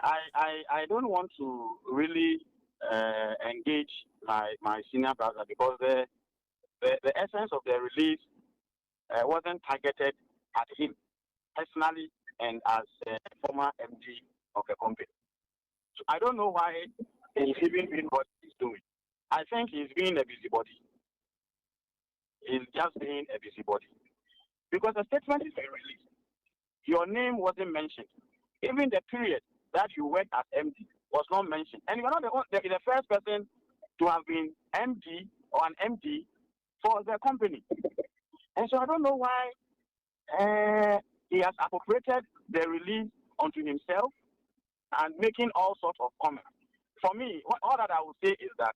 I don't want to really engage my senior brother because the essence of the release wasn't targeted at him personally and as a former MD of the company. So I don't know why he's even doing what he's doing. I think he's being a busybody. He's just being a busybody because the statement is being released. Your name wasn't mentioned. Even the period that you worked as MD was not mentioned. And you're not the first person to have been MD or an MD for the company. And so I don't know why he has appropriated the release onto himself and making all sorts of comments. For me, all that I will say is that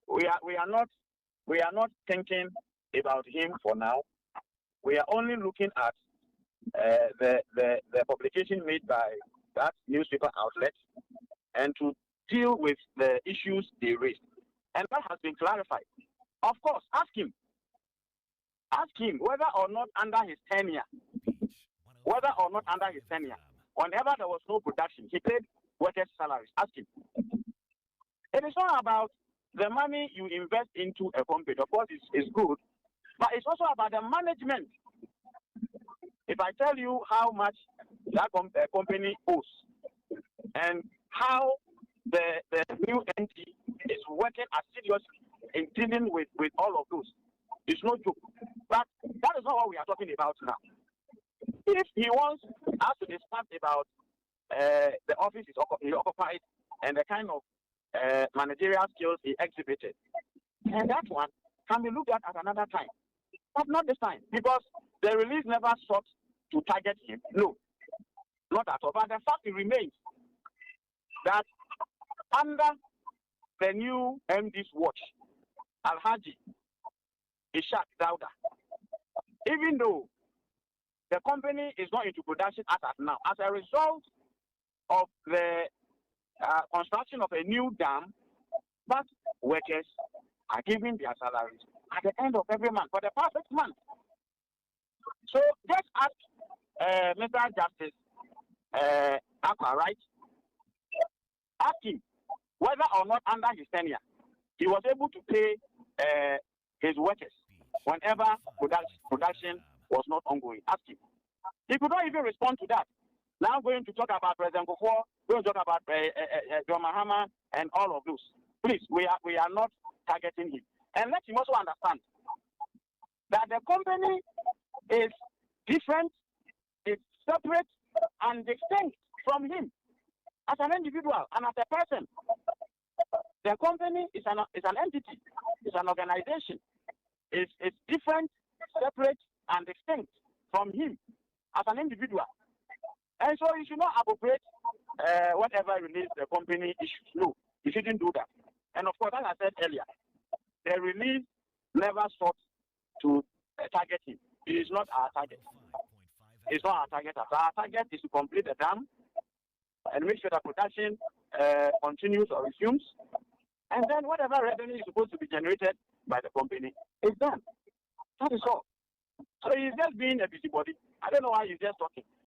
we are not thinking about him for now. We are only looking at the publication made by that newspaper outlet and to deal with the issues they raised. And that has been clarified. Of course, ask him whether or not under his tenure, whenever there was no production, he paid workers' salaries. Ask him. It is not about the money you invest into a company. Of course, it's good, but it's also about the management. If I tell you how much that company owes and how the new entity is working assiduously in dealing with all of those, it's no joke. But that is not what we are talking about now. If he wants us to discuss about the office he occupied and the kind of managerial skills he exhibited, and that one can be looked at another time. But not this time, because the release never sought to target him. No, not at all. But the fact remains that under the new MD's watch, Alhaji Ishak Dauda, even though the company is not into production as of now, as a result of the construction of a new dam, but workers are given their salaries at the end of every month for the past 6 months. So just ask Mr. Justice Aqua, right? Ask him whether or not under his tenure he was able to pay his workers whenever production was not ongoing. Ask him. He could not even respond to that. Now going to talk about President Sankofa, going to talk about John Mahama and all of those. Please, we are not targeting him. And let him also understand that the company is different, it's separate and distinct from him as an individual and as a person. The company is an entity, it's an organization. It's different, separate, and distinct from him as an individual. And so you should not appropriate whatever release the company issues. No, you shouldn't do that. And of course, as I said earlier, the release never sought to target him. It is not our target. It's not our target. Our target is to complete the dam and make sure that production continues or resumes. And then whatever revenue is supposed to be generated by the company is done. That is all. So he's just being a busybody. I don't know why he's just talking.